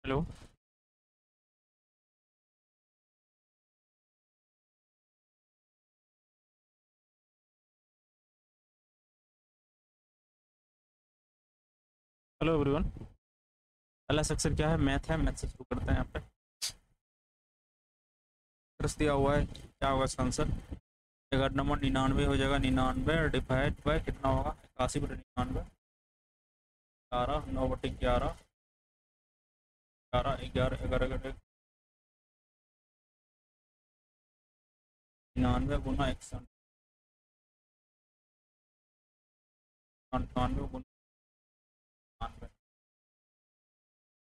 Hello. Hello everyone. पहला section क्या है? मैथ है। मैथ से शुरू करते हैं। यहाँ पे रस दिया हुआ है, क्या होगा इसका आंसर? 11 नंबर 99 हो जाएगा। 99 डिवाइड बाय कितना होगा? 81/99। 11 9/11। 11 11 11 99 गुना 198 गुना 99।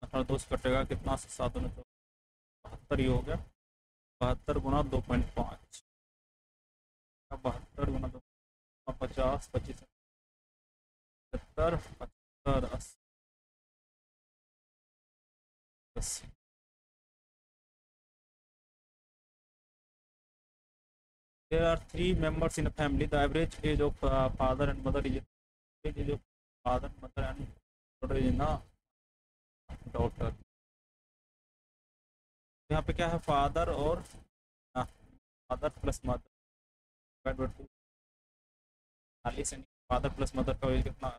मतलब 2 से कटेगा कितना? 7 ही हो गया। 72 गुना 2.5। 72 गुना 2, 50 25 70 75 80। There are 3 members in a family. The average age of father and mother is age of father, mother and daughter is ना daughter। यहाँ पे क्या है? फादर और father plus mother. Father plus mother का एज कितना है?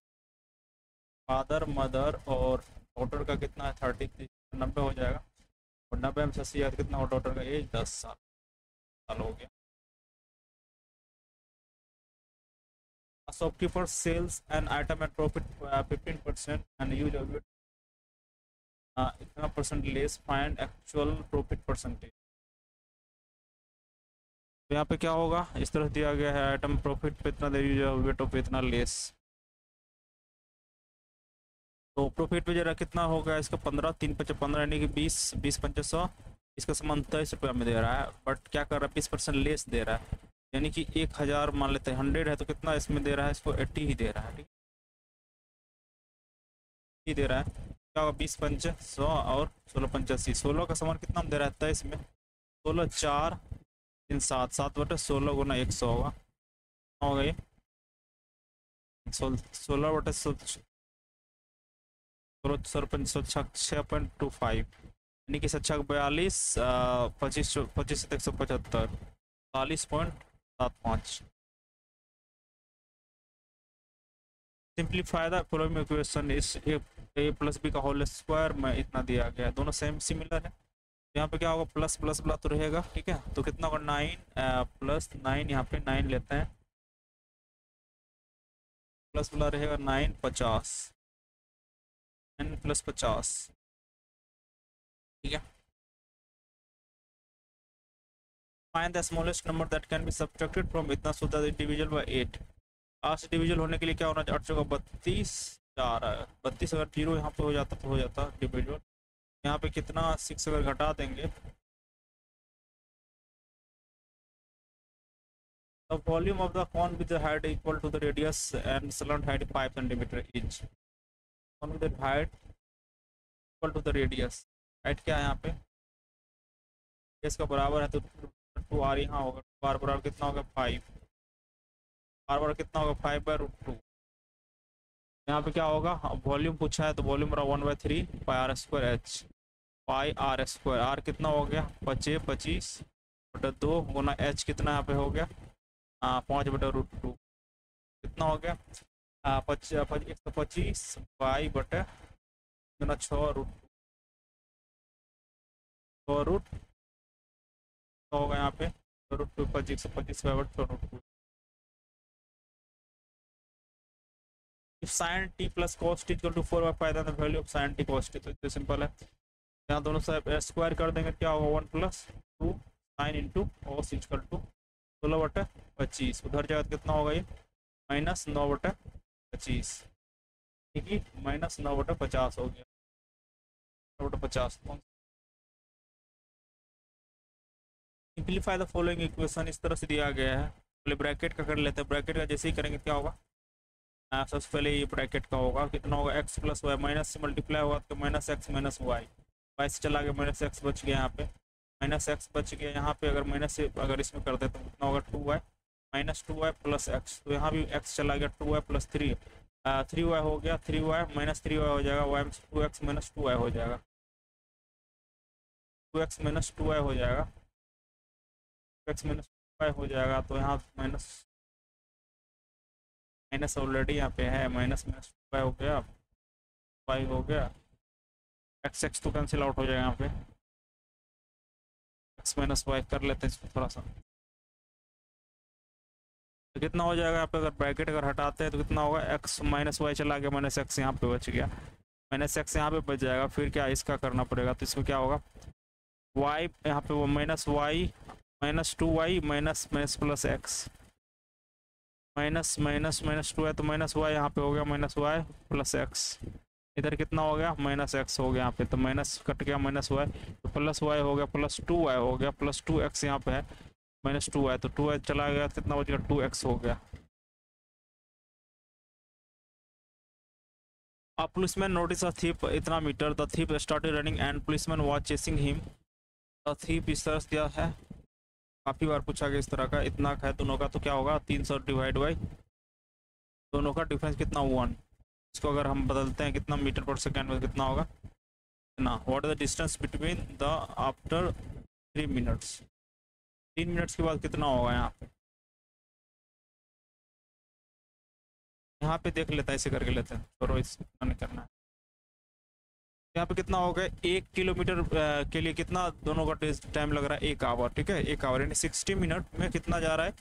फादर मदर और डॉटर का कितना है? 33। 90 हो जाएगा। और 90 में से 80 याद कितना? और डॉटर का एज 10 साल हो गया। A shopkeeper sells an item at profit 15% and use of it इतना percent less, find actual profit percentage. तो यहाँ पे क्या होगा? इस तरह दिया गया है आइटम प्रॉफिट पे इतना दे, वेट ऑफ इतना लेस। तो प्रॉफिट पे जरा कितना होगा इसका? 15 3 5 15 यानी कि 20 20 5 100। इसका सामान 23 रुपये में दे रहा है, बट क्या कर रहा है? 20% लेस दे रहा है। यानी कि 1000 मान लेते हैं, 100 है तो कितना इसमें दे रहा है? इसको 80 ही दे रहा है। ठीक ही दे रहा है। क्या होगा? 20 पंच 100 और 16 पंच 80। 16 का सामान कितना दे रहा है? 23 में। 16 4 3 7 7/16 गुना 100 होगा। हो गई 16/16 सरपंच 6.25 यानी कि 6 42 25 25 175 40.75। Simplify the following equation. इस ए प्लस बी का होल स्क्वायर में इतना दिया गया है, दोनों सेम सिमिलर है। यहाँ पे क्या होगा? प्लस प्लस प्लस तो रहेगा। ठीक है, तो कितना होगा? 9 प्लस 9, यहाँ पे 9 लेते हैं, प्लस वाला रहेगा 9 50 9 प्लस 50। ठीक है। Find the smallest number that can be subtracted from इतना, सो दैट डिविजन बाय 8। 8 से डिविजन होने के लिए क्या होना चाहिए? 8 का 32 4 है। 32 अगर जीरो यहाँ पे हो जाता तो हो जाता डिविजन। यहाँ पे कितना? 6 अगर घटा देंगे, the volume of the cone with the height equal to the radius and slant height 5 centimeter each। cone with the height equal to the radius। height क्या है यहाँ पे? इसका बराबर है तो 2r यहाँ होगा। 2r बराबर कितना होगा? 5। r बराबर कितना होगा? 5/√2। यहाँ पे क्या होगा? वॉल्यूम पूछा है तो वॉल्यूम बराबर 1/3 pi r square h. Pi r square, r कितना हो गया? 25/2 गुना एच कितना यहाँ पे हो गया? 5/√2। कितना हो गया? 125 पाई बटे गुना 6√2 होगा यहाँ पे। √2 25 6/2। if sin t plus cos t equal to 4/5 then the value of sin t cos t। तो इतना सिंपल है। यहाँ दोनों साइड स्क्वायर कर देंगे, क्या होगा? 1 + 2 sin into cos equal to 16/25। उधर जाएगा कितना होगा? ये -9/25। ठीक है, -9/50 हो गया। 9/50। Simplify the following equation. इस तरह से दिया गया है। पहले ब्रैकेट का कर लेते हैं। ब्रैकेट का जैसे ही करेंगे क्या होगा? सबसे पहले ये ब्रैकेट का होगा, कितना होगा? x + y, माइनस से मल्टीप्लाई होगा तो -x - y। y से चला गया, -x बच गया यहाँ पे। -x बच गया यहाँ पे। अगर माइनस से अगर इसमें कर दे तो कितना होगा? 2y -2y + x। तो यहाँ भी x चला गया, 2y + 3 3y हो गया। 3y - 3y हो जाएगा, y में 2x - 2y हो जाएगा। 2x माइनस 2y हो जाएगा, 2x माइनस 2y हो जाएगा। तो यहाँ माइनस माइनस ऑलरेडी यहाँ पे है, माइनस माइनस 2y हो गया, y हो गया, x तो कैंसिल आउट हो जाएगा यहाँ पे, x माइनस वाई कर लेते हैं इसको थोड़ा सा। तो कितना हो जाएगा यहाँ पे, अगर ब्रैकेट अगर हटाते हैं तो कितना होगा, x माइनस वाई चला गया, माइनस एक्स यहाँ पे बच गया, माइनस एक्स यहाँ पे बच जाएगा। फिर क्या इसका करना पड़ेगा, तो इसमें क्या होगा, y यहाँ पे वो minus y minus 2y minus minus plus x, minus minus minus 2 है तो माइनस वाई यहाँ पे हो गया, माइनस वाई प्लस एक्स, इधर कितना हो गया, माइनस एक्स हो गया यहाँ पे, तो माइनस कट गया माइनस वाई, तो प्लस वाई हो गया, प्लस 2y हो गया, प्लस 2x यहाँ पे है, माइनस 2y, तो 2y चला गया, कितना बच गया, 2x हो गया। A policeman noticed a thief इतना metre, the thief started running and policeman was chasing him। the thief इस तरह दिया है, काफ़ी बार पूछा गया इस तरह का, इतना है दोनों का, तो क्या होगा 300 डिवाइड बाई दोनों का डिफरेंस कितना 1, इसको अगर हम बदलते हैं कितना मीटर पर सेकेंड में कितना होगा ना, what is the distance between the after 3 minutes, 3 minutes के बाद कितना होगा यहाँ पे, यहाँ पे देख लेते हैं, ऐसे करके लेते हैं, छोड़ो इसको नहीं करना है। यहाँ पे कितना हो गया, 1 किलोमीटर के लिए कितना दोनों का टाइम लग रहा है, 1 आवर, ठीक है, 1 आवर यानी 60 मिनट में कितना जा रहा है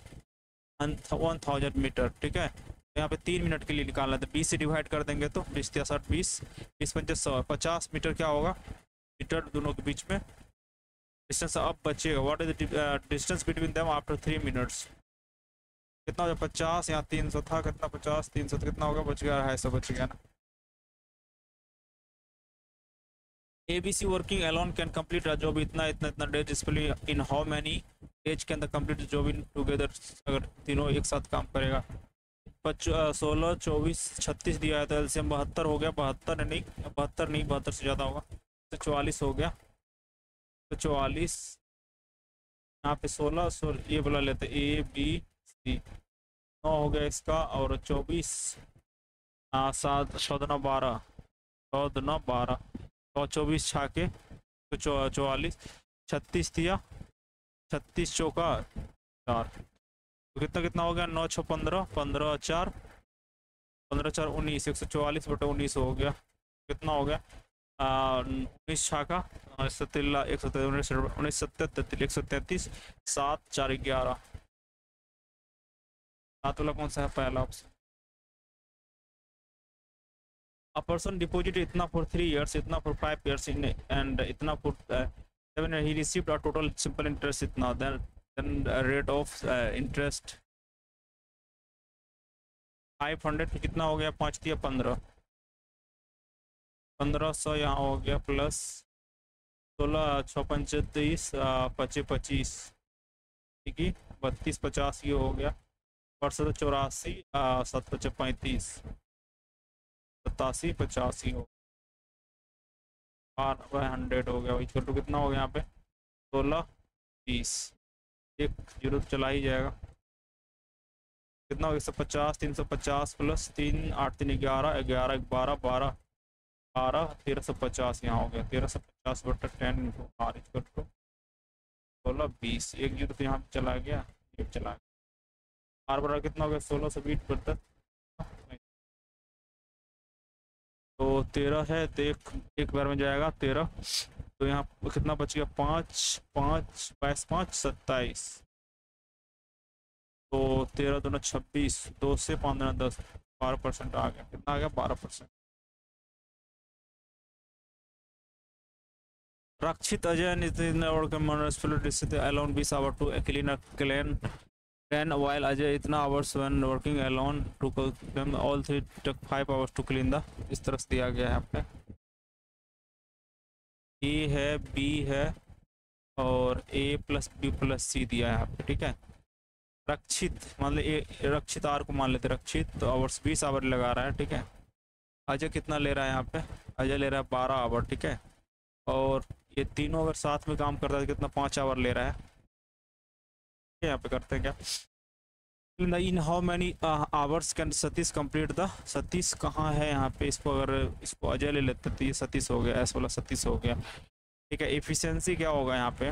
1000 मीटर, ठीक है। तो यहाँ पे 3 मिनट के लिए निकालना है, तो 20 से डिवाइड कर देंगे तो 20 या 60 20 20 50 100 50 मीटर क्या होगा मीटर दोनों के बीच में डिस्टेंस अब बचेगा। What is the distance between them after 3 minutes, कितना हो गया 50, यहाँ 300 था, कितना 50 300 तो कितना होगा, बच गया 250 बच गया ना। ABC working alone can complete a job इतना इतना इतना days, display in how many days can the complete job in together, अगर तीनों एक साथ काम करेगा। 16 24 36 दिया है, तो एलसीएम 72 हो गया, 72 नहीं 72 से ज़्यादा होगा, तो 44 हो गया, तो 44 यहाँ पे 16 ये बोला लेते A B C 9 हो गया इसका, और 24 7 14 12 14 12 और 24 छाके तो 44 36 दिया, 36 चौका 4, तो कितना कितना हो गया 9 6 15 15 4 15 4 19 144 बटे 19 हो गया, कितना हो गया 19 छाका 19 133 7 4 11, 7 वाला कौन सा है, पहला ऑप्शन। A person deposited इतना for 3 years, इतना for 5 years in and इतना for 7, he received a total simple interest इतना, then rate of interest 500, कितना हो गया 5 दिया 15 1500 यहाँ हो गया, प्लस 16 6 35 25 25 ठीक है 32 50 ये हो गया, और 84 7 5 35 87 85 हो 100 हो गया, वही छोटू कितना हो गया यहाँ पे 16 20 एक जीरो तो चला ही जाएगा, कितना हो गया 150 350 प्लस 3 8 3 11 11 12 12 12 1350 यहाँ हो गया, 1350 बटा 10 इंटू आर इक्वल टू 16 20, एक जीरो तो यहाँ पे चला गया, ये चला गया, आर बराबर कितना हो गया 16 से 20 बटा तो 13 है, तो एक बार में जाएगा 13, तो यहाँ कितना बच गया 5 5 22 5 27, तो 13 दूना 26, 2 से 15 10 12% आ गया, कितना आ गया 12%। रक्षित अजय नितिन और alone 20 hours to clean a clean then while Ajay इतना hours when working alone to them all 3 took 5 hours to clean the, इस तरह से दिया गया है यहाँ पे, A है B है और A plus B plus C दिया है यहाँ पे, ठीक है। रक्षित मान ले रक्षित आर को मान लेते रक्षित, तो आवर्स 20 आवर लगा रहा है, ठीक है। अजय कितना ले रहा है यहाँ पे, अजय ले रहा है 12 आवर, ठीक है, और ये तीनों अगर साथ में काम करता है तो कितना 5 आवर ले रहा है, यहाँ पे करते हैं क्या, in how many hours can Satish complete the, Satish कहाँ है यहाँ पे, इसको अगर इसको अजय ले लेते तो ये सतीश हो गया, एस वाला सतीश हो गया, ठीक है। एफिशिएंसी क्या होगा यहाँ पे,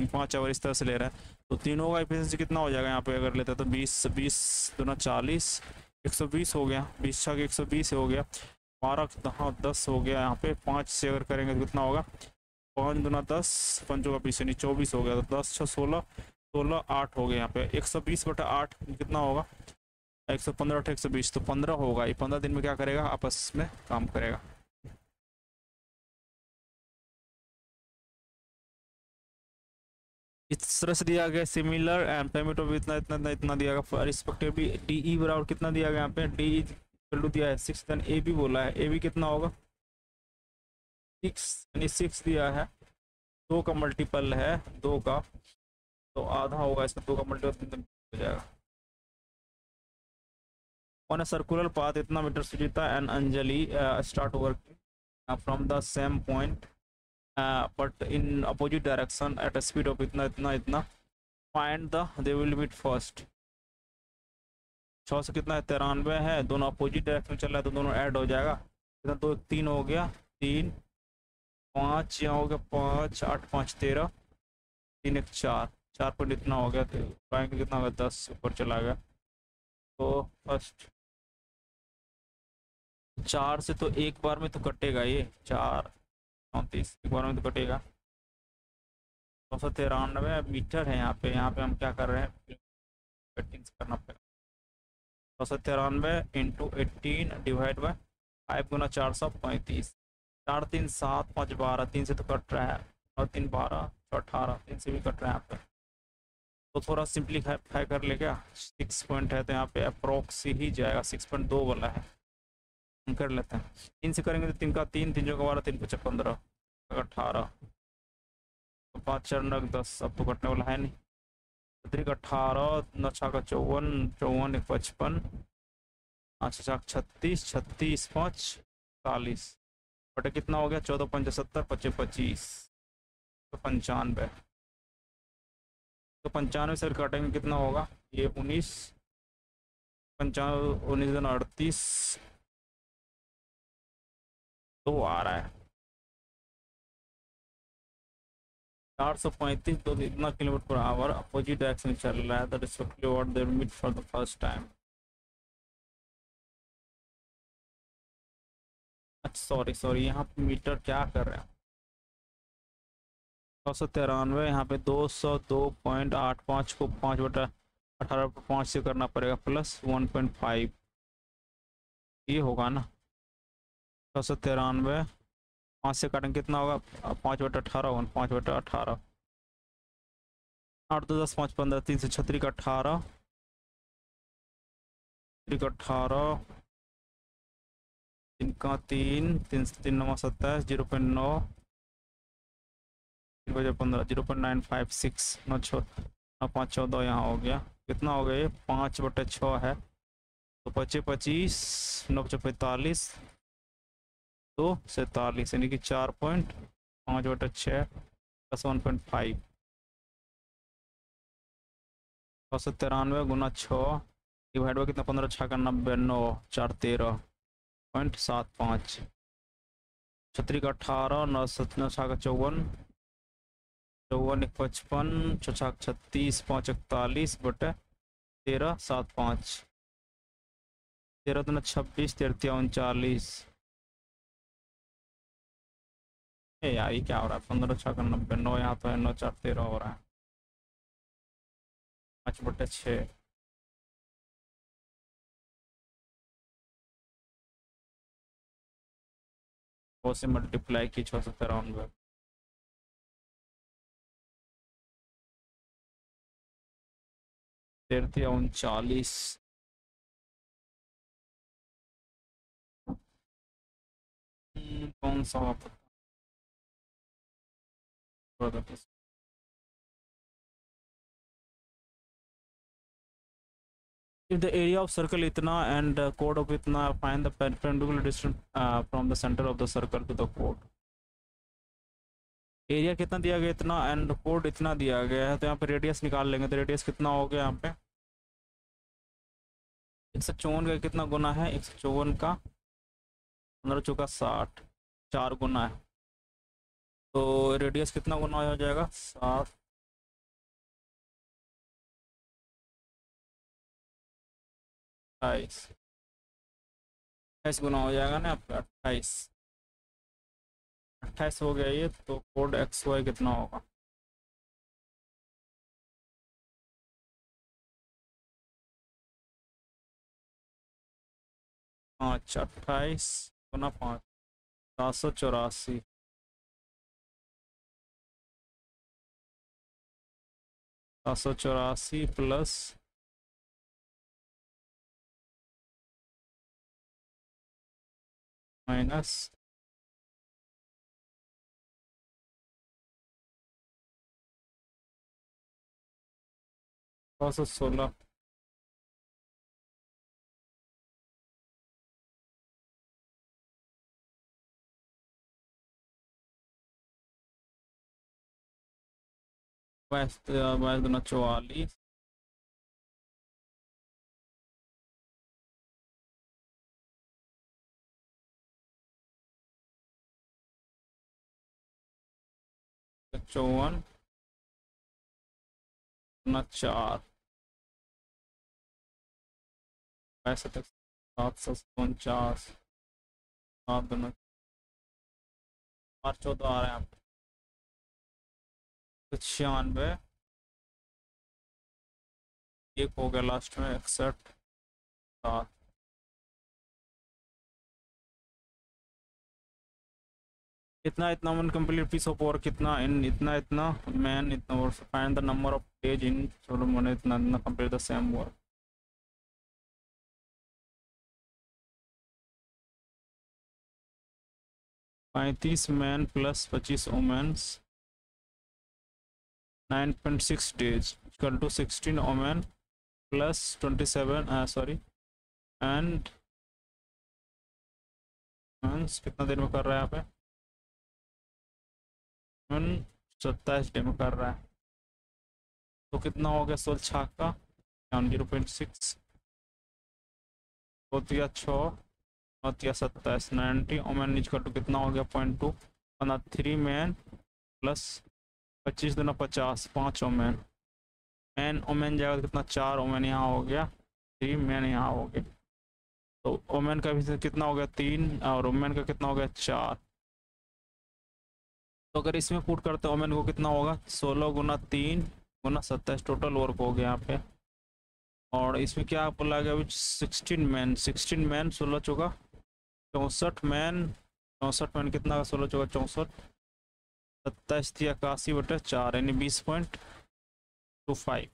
5 आवर इस तरह से ले रहा है तो तीनों का एफिशिएंसी कितना हो जाएगा यहाँ पे अगर लेते हैं तो 20 20 दूना 40, 120 हो गया, 20 छः 120 हो गया, 12 हाँ 10 हो गया। यहाँ पे 5 से अगर करेंगे तो कितना होगा, 5 दूना 10, 5 का पीछे नहीं 24 हो गया, तो 10 6 16, 16 8 हो गया। यहाँ पे 120/8 कितना होगा, 115 8 120 तो 15 होगा। ये 15 दिन में क्या करेगा, आपस में काम करेगा। इस तरह से दिया गया सिमिलर एंड पेमेंट ऑफ इतना इतना इतना इतना दिया गया रिस्पेक्टिवली। डी ई बराबर कितना दिया गया यहाँ पे, डी इक्वल टू दिया है 6, देन ए बी बोला है, ए बी कितना होगा 6, यानी 6 दिया है, 2 का मल्टीपल है 2 का, तो आधा होगा इसमें, 2 का मल्टीपल हो जाएगा। ऑन अ सर्कुलर पाथ इतना metre Sujita and Anjali start working from the same point but in opposite direction at a speed of इतना इतना इतना, find the they will meet first. 6 से कितना है 93 है, दोनों अपोजिट डायरेक्शन चल रहा है तो दोनों ऐड हो जाएगा। इतना 2 3 हो गया, 3 5 यहाँ हो गया 5 8 5 13, 3 1 4, 4 पॉइंट इतना हो गया, तो पाएंगे कितना होगा 10 ऊपर चला गया। तो फर्स्ट 4 से तो एक बार में तो कटेगा, ये 4 34 एक बार में तो कटेगा। 293 मीटर है यहाँ पे हम क्या कर रहे हैं, कटिंग करना पड़ेगा। 293 इंटू 18 डिवाइड बाय 5 गुना 435, 4 3 7 5 12, 3 से तो कट रहा है, और 3 12 18, 3 से भी कट रहा है यहाँ पे, तो थोड़ा सिंप्लीफाई कर ले क्या, 6 पॉइंट है तो यहाँ पे अप्रोक्स ही जाएगा, 6.2 वाला है, हम कर लेते हैं। 3 से करेंगे तो 3 का 3, 3 जो 12, 3 5 15, 18, 5 4 9 10, अब तो कटने वाला है नहीं, 3 18 9 6 का 54, 54 1 55, 5 6 36, 36 5 40, बटे कितना हो गया 14 5 70, 25 25, तो 95, तो 95 से काटेंगे कितना होगा, ये 19 95 19 38, तो आ रहा है 435, तो इतना kilometre per hour opposite direction चल रहा है, that is what they meet for the first time. अच्छा सॉरी यहाँ पे मीटर क्या कर रहे हैं, 293 यहाँ पे 202.85 को 5/18 पर 5 से करना पड़ेगा, प्लस 1.5, ये होगा ना 293, 5 से काटेंगे कितना होगा, 5/18 होगा, 5/18, 8 2 10 5 15, 3 से 36 का 18, 3 का 18, 3 का 3, 3 से 3 9 27, 0.9, 15, 0.956, 9 6 9 5 14, यहाँ हो गया कितना हो गया, 5/6 है, तो 25 25, 9 45, 2 47, यानी कि 4.5/6 प्लस 1.5, 293 गुना 6 डिवाइड बाई कितना 15 6 का 90, 9 4 13.75, 36 का 18, 9 7 9 6 का 54, 54 1 55, 6 36, 5 41 बटे 13 7 5, 13 2 26, 13 39, यार ये क्या हो रहा है, 15 6 का 90, 9 यहाँ तो है, 9 4 13 हो रहा है, 5/6, वो से मल्टीप्लाई की 693, तेरह 39, कौन सा if the area of circle इतना and chord of इतना, find the perpendicular distance from the center of the circle to the chord। Area कितना दिया गया इतना एंड कोड इतना दिया गया है, तो यहाँ पे रेडियस निकाल लेंगे, तो रेडियस कितना हो गया यहाँ पे 154 का कितना गुना है, 154 का 15 चौका 60, 4 गुना है, तो रेडियस कितना गुना हो जाएगा, 7, 28, 28 गुना हो जाएगा ना आपका, 28, 28 हो गया ये, तो कोड एक्स वाई कितना होगा, पाँच, 28 गुना 5, 784, 784 प्लस माइनस 716, बाईस, 44, 54 गुना 4, 65, 749, 7 गुना 8, 14 आ रहे हैं आप, 96, एक हो गया लास्ट में, 61, 7, इतना इतना one complete piece of work, कितना इन, इतना इतना मैन, इतना work, find the number of days in Solomon, इतना इतना complete the same work. 35 man plus 25 womens, 9.6 days equal to 16 women plus 27, sorry, and कितना देर में कर रहा है यहाँ पे, 27 डे में कर रहा है, तो कितना हो गया सोल छाक का, 0.6 होती है 6 होती है 27, 90 ओमेन इज टू कितना हो गया 0.2, 3 मैन प्लस 25 दूना 50, 5 ओमेन, मैन ओमेन जाएगा कितना, 4 ओमेन यहाँ हो गया, 3 मैन यहाँ हो गया, तो ओमेन का भी कितना हो गया 3, और ओमेन का कितना हो गया 4, तो अगर इसमें पुट करते हैं ओमेन को कितना होगा, 16 गुना 3 गुना 27 टोटल वर्क हो गया यहाँ पे, और इसमें क्या बोला गया, 16 मैन 16 चौका 64 मैन, 64 मैन कितना, 16 चौका 64, 27 थी 81/4, यानी 20.25।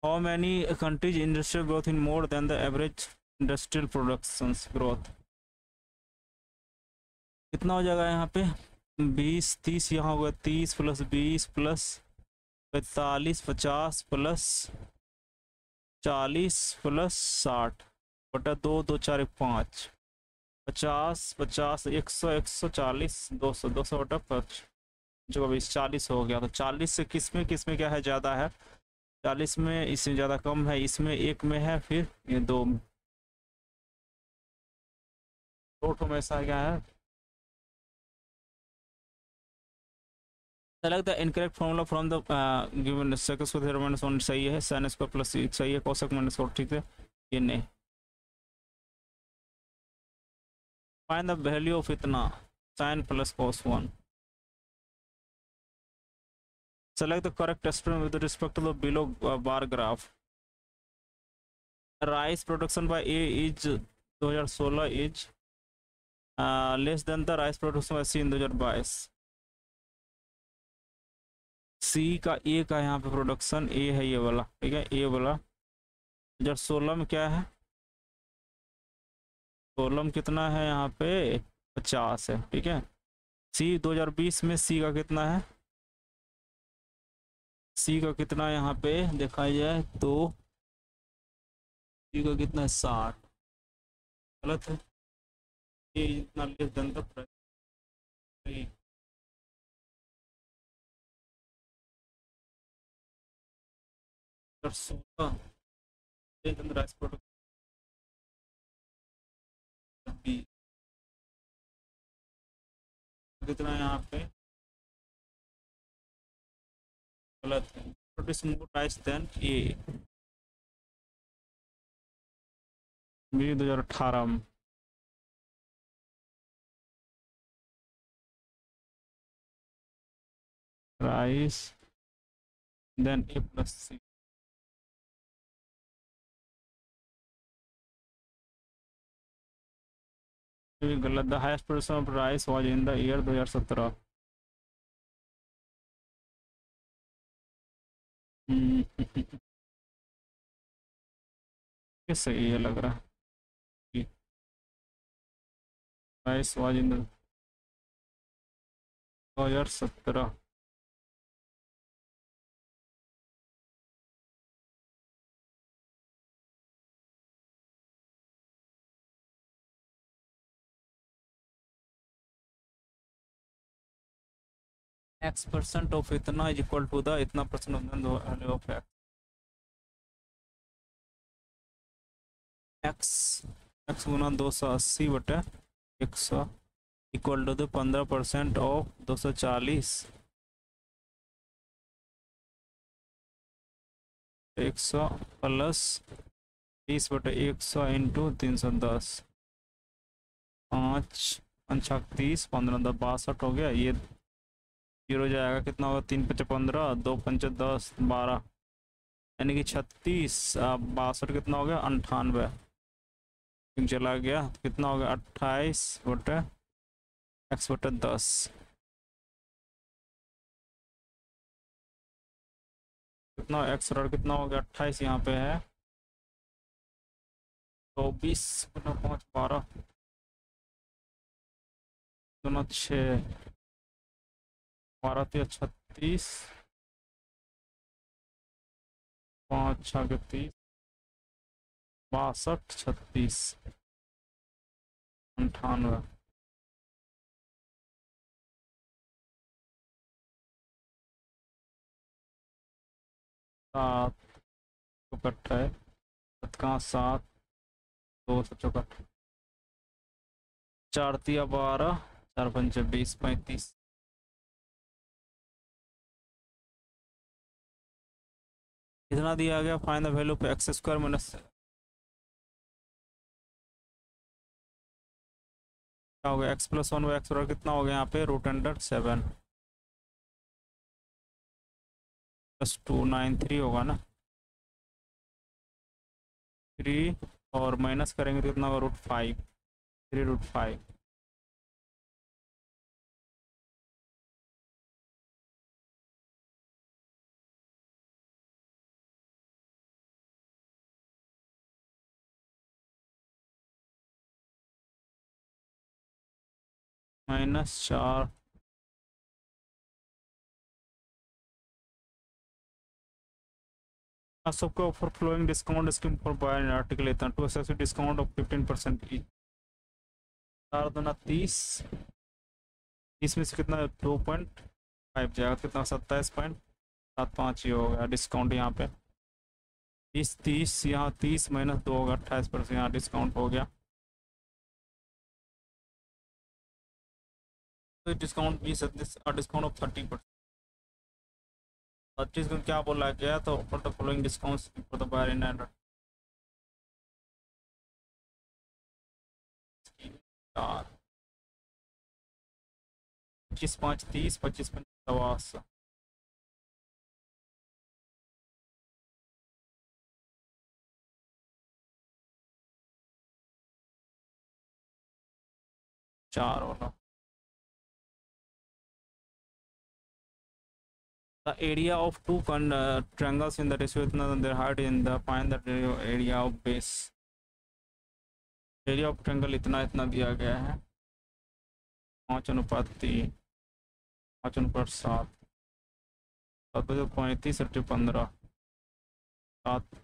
How many countries industrial growth in more than the average industrial productions growth, कितना हो जाएगा यहाँ पे, 20, 30 यहाँ होगा, 30 प्लस 20 प्लस 45, 50 प्लस 40 प्लस 60/2, 2 4 5, 50, 50, 100, 140, 200, 200/5, जो 20, 40 हो गया, तो 40 से किस में क्या है ज़्यादा है, 40 में इसमें ज़्यादा कम है, इसमें एक में है, फिर ये दो में, टोटल में ऐसा क्या है, select the incorrect formula from the given second square theorem minus 1 सही है, sin स्क्वायर प्लस सही है, कोसेक माइनस 4 ठीक है, ये नहीं, फाइंड द वैल्यू ऑफ इतना, sin plus cos 1, select the correct expression with respect to the below bar graph, rice production by A is 2016 is less than the rice production by C in 2022, सी का ए का यहाँ पे production ए है ये वाला, ठीक है, ए वाला 2016 में क्या है, 16 में कितना है यहाँ पे 50 है, ठीक है, सी 2020 में सी का कितना है, सी का कितना यहाँ पे देखा जाए तो सी का कितना है 60, गलत है, ये इतना less than the price, 16 less than the rice product, कितना है यहाँ पे गलत है, बट इस मोटाइज देन ए भी 2018 में। Rice then A plus C, गलत। The highest production of rice was in the year 2017। ये सही है लग रहा है। Rice was in 2017। x% of इतना इज इक्वल टू द इतना परसेंट ऑफ एक्स, एक्स गुना 280 बटे 100 equal to the 15% of 240 100 plus 30 बटे 100 इंटू 310, 5 5 30 15 10 62 हो गया। ये जीरो जाएगा, कितना होगा 3 5 15 2 5 10 12 यानी कि 36, 62 कितना हो गया 98 चला गया, तो कितना हो गया 28 बटे x बटे 10। कितना x और कितना हो गया 28 यहाँ पे है 24 गुना 5 12 गुना 6 12 36 5 6 के 30 62 36 98। सात चौकट है, कहाँ 7 2 चौकट 4 तिया 12 4 पंचे 20 35। कितना दिया गया, find the value of x square minus, क्या हो गया एक्स प्लस 1 एक्स और कितना हो गया यहाँ पे √7 प्लस 293 होगा ना, 3 और माइनस करेंगे तो कितना होगा √5 3√5 -4 सबको offer flowing discount scheme for buy an article इतना 2 एक्सेसिव डिस्काउंट ऑफ 15% ईच। 4 दूना 30, 30 में से कितना 2.5 जाएगा, कितना 27.75 ये हो गया डिस्काउंट यहाँ पे। 30 30 यहाँ 30 माइनस 2 होगा 28% यहाँ डिस्काउंट हो गया, तो डिस्काउंट 20 डिस्काउंट ऑफ 30%। 25 को क्या बोला गया, तो for the following discounts for the buyer in and 25 5 30 25 5 सवा 4 वाला। The area of two triangles in the ratio इतना their height in the find the area of base, area of triangle इतना इतना दिया गया है 5:3 5:7 7 35 15 7।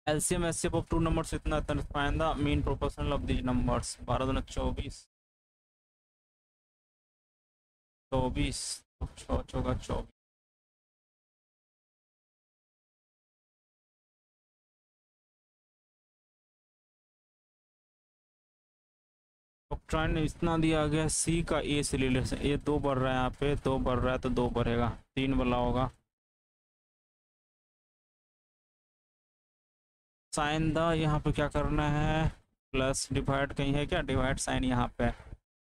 LCM SCF of two numbers इतना इतना find the mean proportional of these numbers 12 दूना 24 24 6 चौका 24 कंस्ट्रेंट इतना दिया गया सी का ए से रिलेशन, ए 2 बढ़ रहा है, यहाँ पे 2 बढ़ रहा है तो 2 बढ़ेगा, 3 वाला होगा। साइन द, यहाँ पे क्या करना है, प्लस डिवाइड कहीं है क्या, डिवाइड साइन यहाँ पे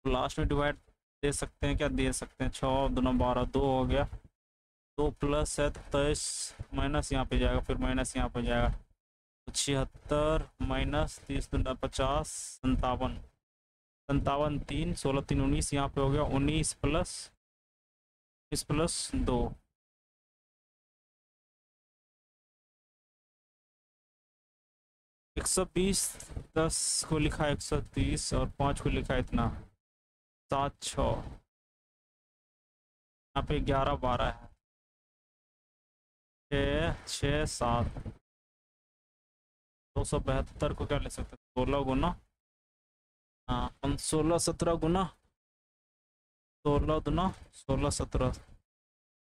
लास्ट में डिवाइड दे सकते हैं क्या, दे सकते हैं। 6 दूना 12, 2 हो गया, 2 प्लस है 23, माइनस यहाँ पे जाएगा, फिर माइनस यहाँ पे जाएगा, 76 माइनस 30 दूना 50, 57, 57 3 16 3 19, यहाँ पे हो गया 19 प्लस 2, 120, 10 को लिखा है 130 और 5 को लिखा है इतना 7 6, यहाँ पे 11 12 है, 6 6 7, 272 को क्या ले सकते हैं, 16 गुना, हाँ 16 17 गुना 16 दुना 16 17,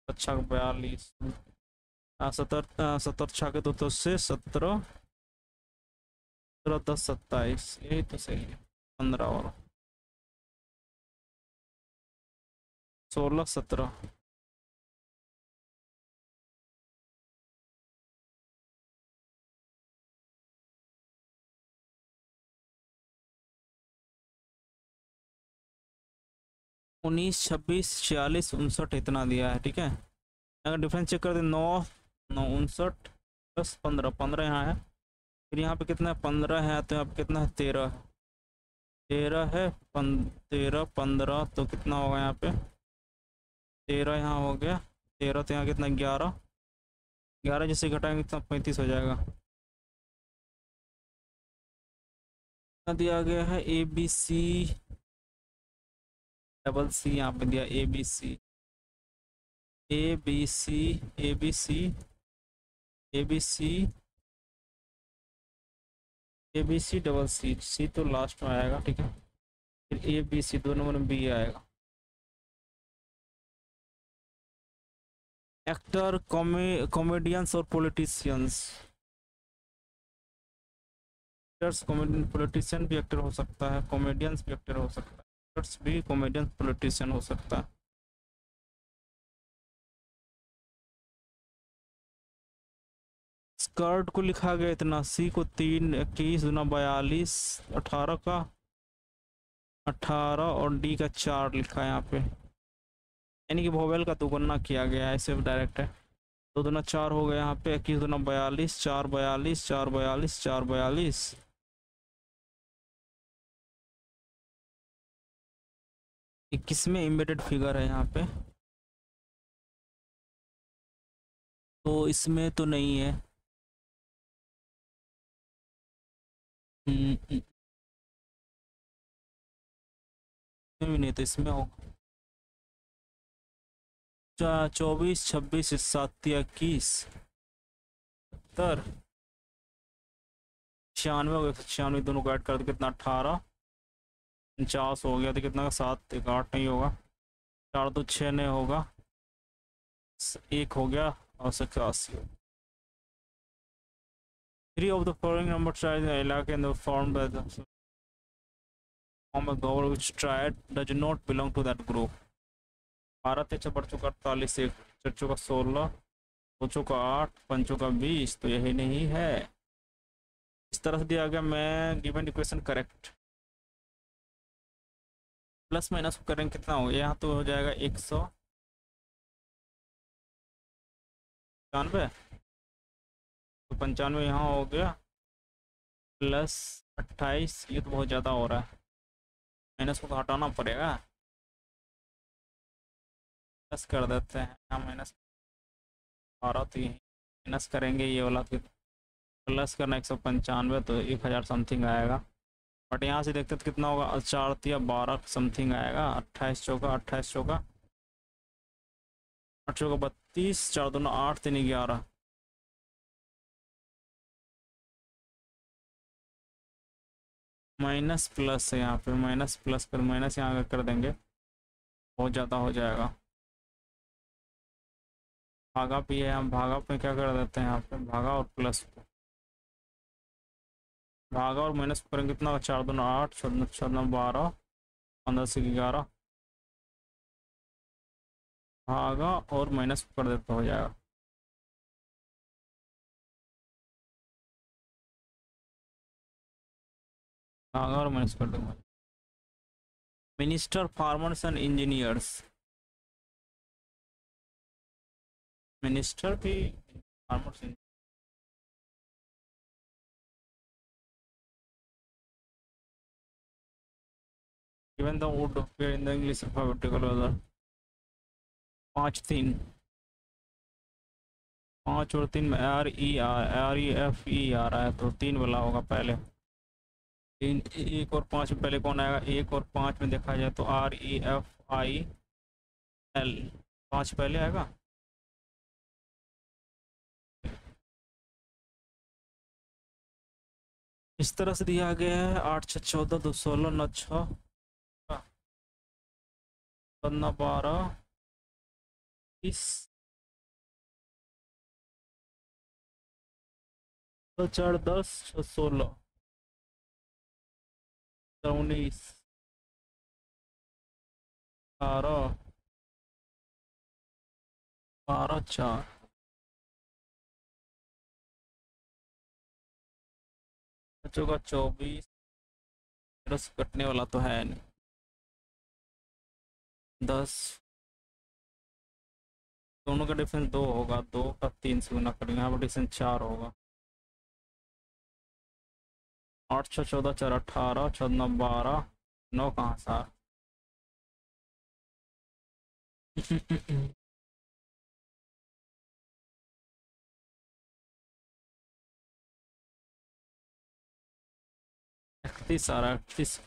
अच्छा 42, 70 छः के 2 से 17 10 27, यही तो सही है। 15 और 16 17, उन्नीस 26 46 59 इतना दिया है, ठीक है। अगर डिफरेंस चेक कर दे, 9 9 59 प्लस 15, 15 यहाँ है, फिर यहाँ पे कितना है 15 है, तो यहाँ पे कितना है 13 है, 13 है 13 15, तो कितना होगा यहाँ पे 13 यहाँ हो गया, 13 तो यहाँ कितना 11 11 जैसे घटाएंगे कितना 35 हो जाएगा। दिया गया है ए बी सी डबल सी, यहाँ पे दिया A B C A B C A B C A B C A B C double C, C तो लास्ट में आएगा, ठीक है, फिर ए बी सी 2 नंबर में बी आएगा। एक्टर, कॉमेडियंस और पॉलिटिशियंस, एक्टर्स कॉमेडियन पॉलिटिशियन भी एक्टर हो सकता है, कॉमेडियंस भी एक्टर हो सकता है, एक्टर्स भी कॉमेडियन पॉलिटिशियन हो सकता है। स्कर्ट को लिखा गया इतना, सी को 3 21 दूना 42, 18 का 18 और डी का 4 लिखा है यहाँ पे, यानी कि वोवेल का दोगुना किया गया है, ऐसे डायरेक्ट है, 2 दूना 4 हो गया यहाँ पे, 21 दूना 42, 4 42 4 42 4 42, किस में एम्बेडेड फिगर है यहाँ पे, तो इसमें तो नहीं है, भी नहीं, तो इसमें होगा 24 26 7 21 70 96 हो गया, 96 दोनों को ऐड कर दो कितना 18 49 हो गया, तो कितना का 7 1 8 नहीं होगा, 4 2 6 नहीं होगा, 1 हो गया और 87। 3 of the following number tries in Iraq and the formed by the form a goal which triad does not belong to that group। 12 3 बढ़ चुका 48, 1 4 चुका 16, 2 चुका 8, 5 चुका 20, तो यही नहीं है। इस तरह से दिया गया, मैं given equation correct, plus minus करेंगे कितना हो गया, यहाँ तो हो जाएगा 195, तो 95 यहाँ हो गया, प्लस 28, ये तो बहुत ज़्यादा हो रहा है, माइनस को तो हटाना पड़ेगा, प्लस कर देते हैं, यहाँ माइनस आ रहा, तो माइनस करेंगे ये वाला, फिर प्लस करना 195, तो 1000 समथिंग आएगा, बट यहाँ से देखते तो कितना होगा, 4 या 12 समथिंग आएगा, 28 चौका 28 चौका 8 चौका 32, 4 2 8 3 11, माइनस प्लस है यहाँ पे, माइनस प्लस कर माइनस यहाँ कर देंगे, बहुत ज़्यादा हो जाएगा, भागा भी है, हम भागा पे क्या कर देते हैं, यहाँ पे भागा और प्लस पे, भागा और माइनस करेंगे कितना, 4 2 8 6 2 12, 15 से 11 भागा और माइनस कर देते हो जाएगा। भागा और माइनस कर दूंगा। Minister farmers and engineers, minister भी farmers. Given the would appear in the English alphabetical order। 5 3, 5 और 3 में REF E आ रहा है, तो 3 वाला होगा पहले। 3 1 और 5 में पहले कौन आएगा? 1 और 5 में देखा जाए तो REFIL, 5 पहले आएगा। इस तरह से दिया गया है 8 6 14 2 16 9 6 9 12 20 4 10 6 16 19 18 12 4 बच्चों का 24। रस कटने वाला तो है नहीं। 10, दोनों का डिफरेंस 2 होगा, 2 का 3 से गुना करेंगे, यहाँ पर डिफरेंस 4 होगा। 8 6 14 4 18 14 12 9 कहाँ से आ 31 आ रहा है, 31।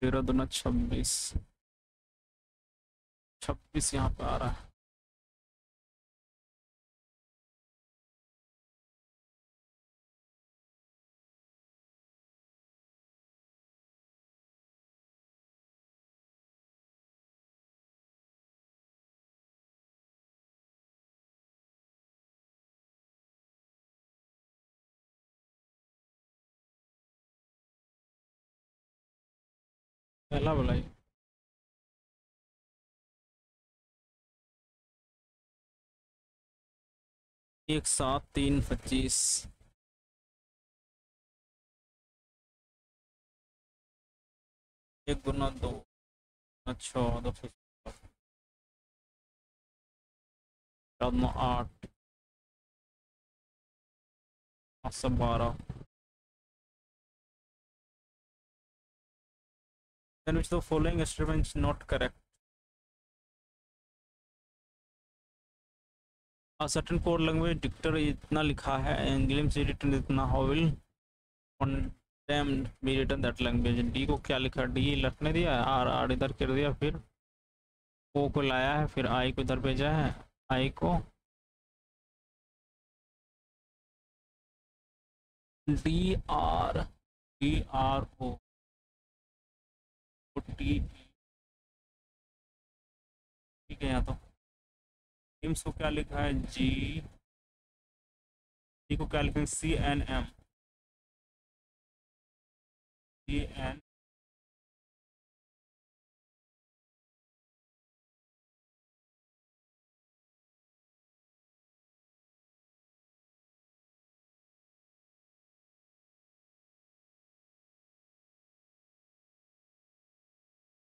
तेरह दूना 26, 26 यहाँ पे आ रहा है। पहला वाला ही। 1 7 3 25, 1 गुना 2 अच्छा 2 8 सब 12। Then which the following statement is not correct? A certain code language dictator इतना लिखा है, English written इतना, how will condemned be written that language? D को क्या लिखा? D लिखने दिया है, R इधर कर दिया, फिर O को लाया है, फिर I को इधर भेजा है, I को DRO T, ठीक है। यहाँ तो इम्स को क्या लिखा है? G को क्या लिखेंगे? CN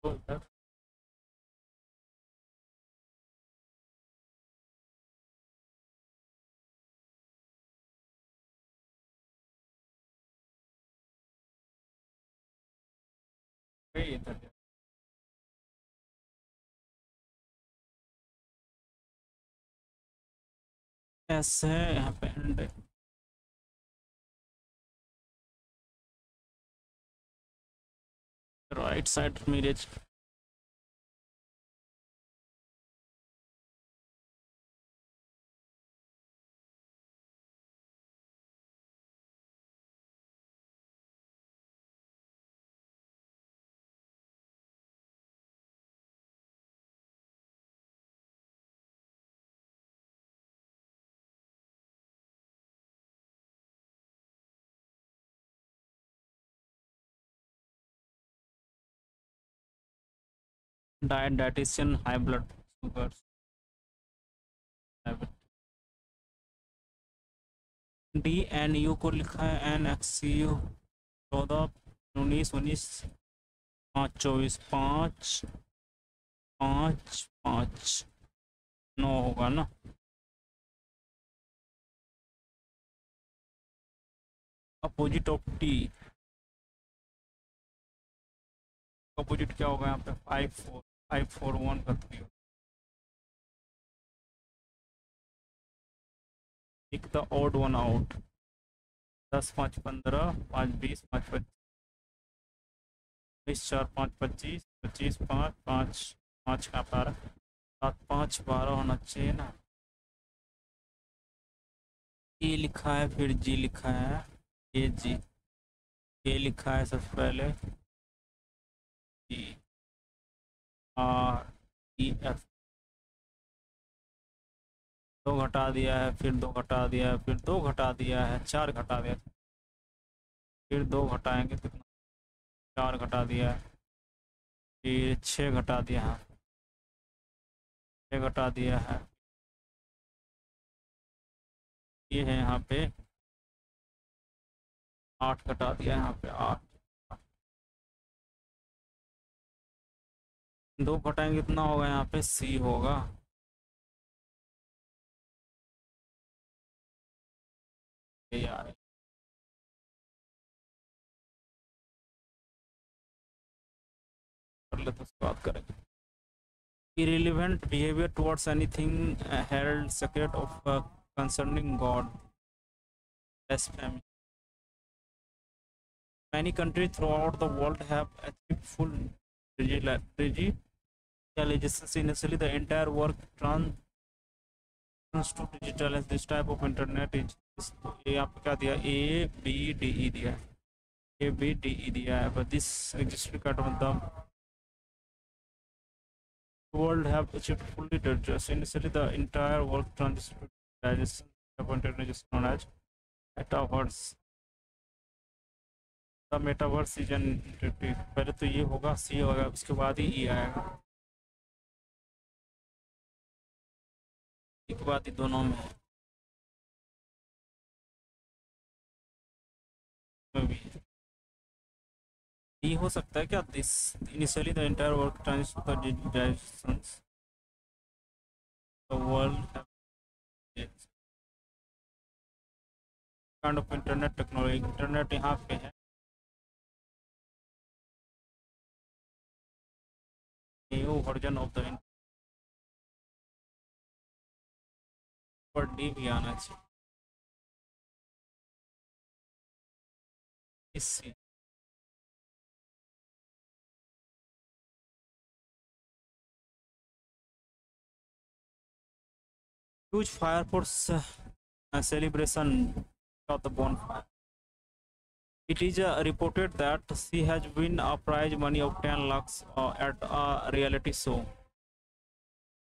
तो इधर इधर ऐसे है, यहाँ पे एंड राइट साइड मिरेज dietitian, high blood sugar, D N U को लिखा है एन एक्स यू 14 19 19 5 24 5 5 5 9 होगा ना। अपोजिट ऑफ टी, अपोजिट क्या होगा यहाँ पे 5 4 का 3। Tick the odd one out. 10 5 15 5 20 5 25 4 5 25 25 5 5 5 का 12 7 5 12 होना चाहिए ना। ए लिखा है, फिर जी लिखा है, ए जी, ए लिखा है सबसे पहले, जी आर ई एफ, 2 घटा दिया है, फिर 2 घटा दिया है, फिर 2 घटा दिया है, 4 घटा दिया, फिर 2 घटाएंगे कितना, 4 घटा दिया है, फिर 6 घटा दिया है, 6 घटा दिया है, ये है यहाँ पे 8 घटा दिया है, यहाँ पे 8, 2 घटाएंगे कितना होगा, यहाँ पे सी होगा। यार कर ले तो उसके बाद करेंगे। Irrelevant behavior towards anything held sacred of concerning God, blasphemy. Many countries throughout the world have achieved full digitalization. Initially, the entire work transitions to digitalize. This type of internet is ये आपको क्या दिया, A B D E दिया है, A B D E दिया है, but this existing kind of the world have achieved fully digitalized. Initially, the entire work transitions to digitalization. The internet is known as metaverse. The metaverse is an entity. पहले तो ये होगा, सी होगा, उसके बाद ही ई आएगा, एक बाद ही दोनों में भी ई हो सकता है क्या। This initially the entire work trans the digitizations the world kind of internet technology. Internet यहाँ पे है, न्यू वर्जन ऑफ द पर डी भी आना चाहिए इससे। huge fire force celebration of the bonfire. It is reported that she has won a prize money of 10 lakhs at a reality show.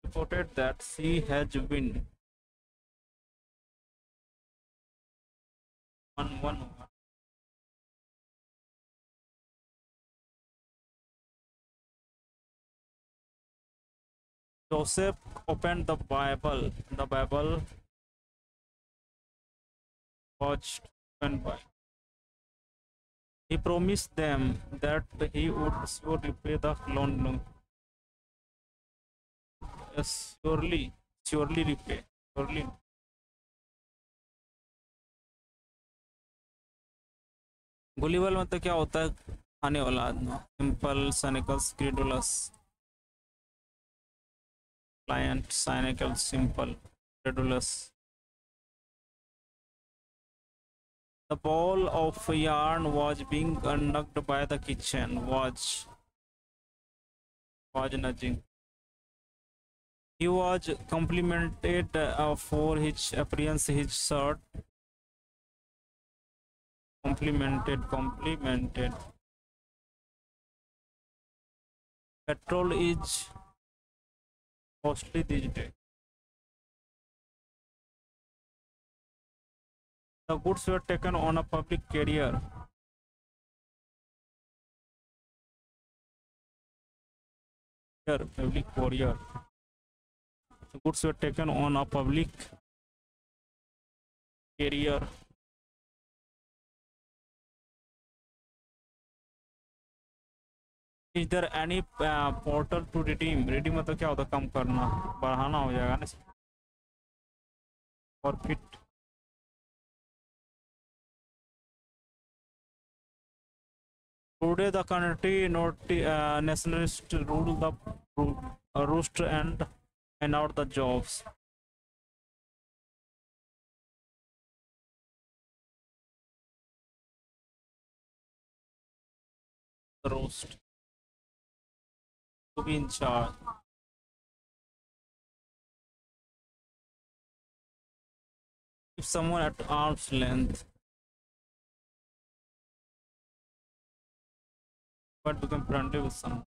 Reported that she has won one. Joseph opened the Bible. The Bible was opened by. He promised them that he would surely repay the loan. Yes, surely repay. Surely. गुलीबल मतलब क्या होता है, खाने वाला आदमी। Simple, cynicals, credulous, client, cynical, simple, credulous. The ball of yarn was being knocked by the kitchen. Was nudging. He was complimented for his appearance. His shirt complimented. Petrol is costly these days. The goods were taken on a public carrier. public courier. The goods were taken on a public carrier. Is there any portal to redeem? Redeem मतलब क्या होता है? कम करना, बढ़ाना हो जाएगा ना, forfeit. Today the country nationalists rule the roost and out the jobs. The roost to be in charge. If someone at arm's length, but become friendly with someone,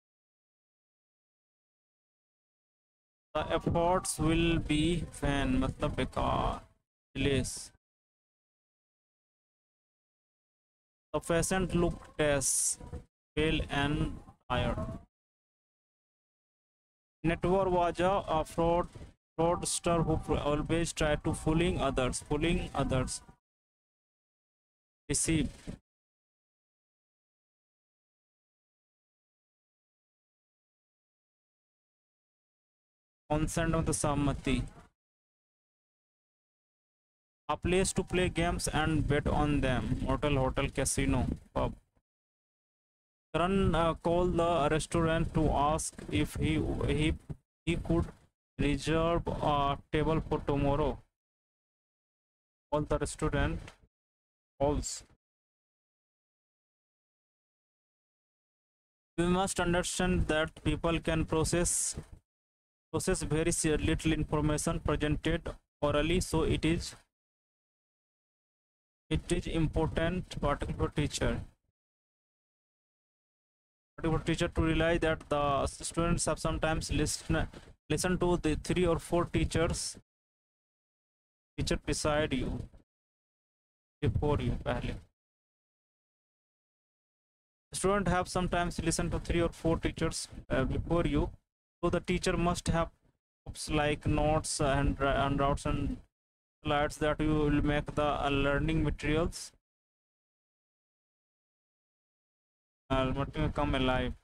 the efforts will be vain, मतलब बेकार, less. The peasant looked tense, pale and tired. Network was a fraudster who always tried to fooling others. Deceive. Consent of the Samati. A place to play games and bet on them. Hotel, casino, pub. Karan called the restaurant to ask if he could reserve a table for tomorrow. All the restaurant calls. We must understand that people can process very little information presented orally, so it is important, particular teacher to realize that the students have sometimes listen to the 3 or 4 teacher beside you, before you. Students have sometimes listened to 3 or 4 teachers before you, so the teacher must have like notes and routes and slides that you will make the learning materials come alive,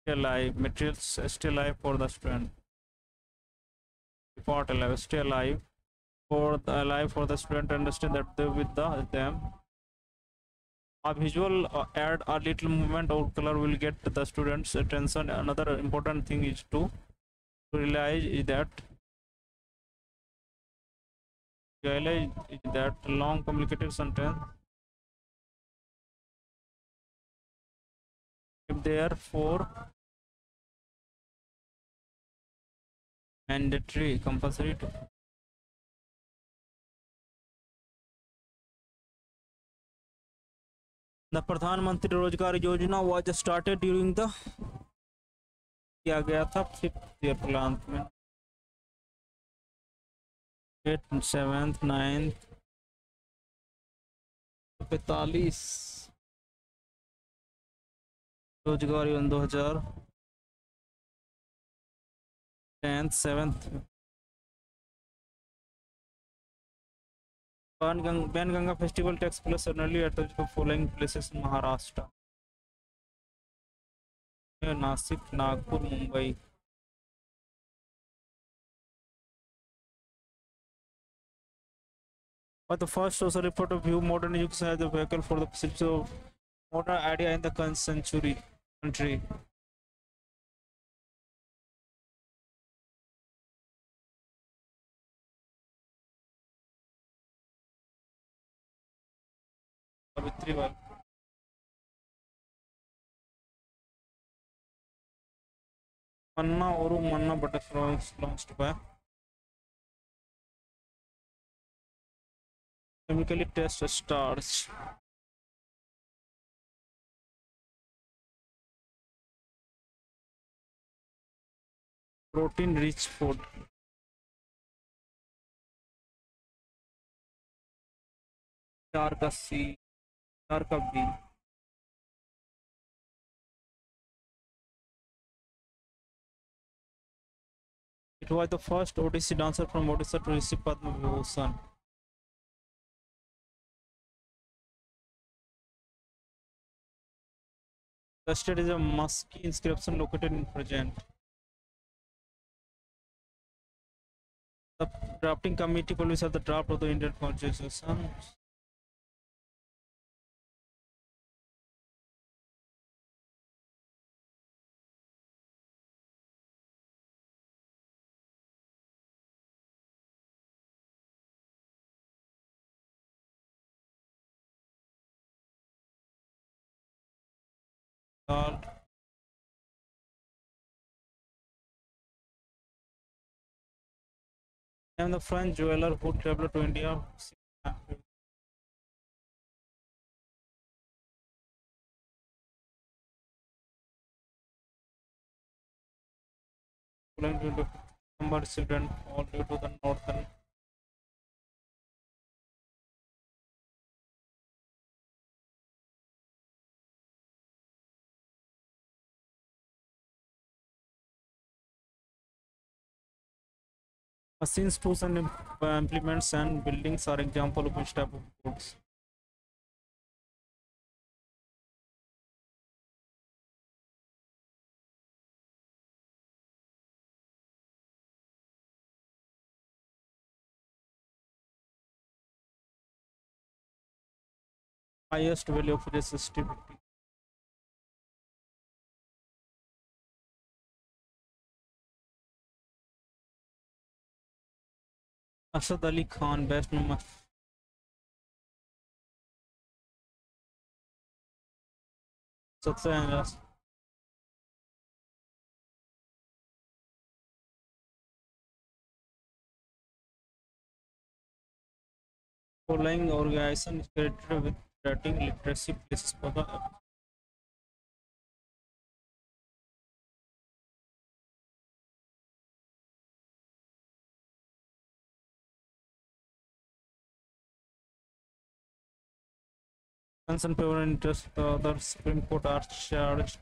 materials stay alive for the student, part alive, stay alive for the student to understand that they with them. A visual add a little movement or color will get the students attention. Another important thing is to realize that long complicated sentence, if therefore mandatory, compulsory to the Pradhan Mantri Rozgar Yojana was started during the किया गया था 5th year plan में, 8th 7th 9th 45 रोजगार योजना 2000 10th 7th Banganga festival takes place annually at the following places in Maharashtra: Nasik, Nagpur, Mumbai. But the first social report of view modern education as a vehicle for the pursuit of modern idea in the country. Savitri Bai. Manna Oru Manna butterflies launched by chemically test starch. Protein rich food. चार का सी, 4 का B. It was the first Odissi dancer from Odisha to receive Padma Vibhushan. The state is a Musky inscription located in present. The drafting committee published the draft of the Indian Constitution. And the French jeweler who traveled to India. Number children fall due to the northern machines, tools, and implements and buildings are example of which type of goods. Highest value of resistivity. Asad Ali Khan, best number. Success. Following organization is credited with writing literacy places for the concern, favor, and interest. The other Supreme Court are charged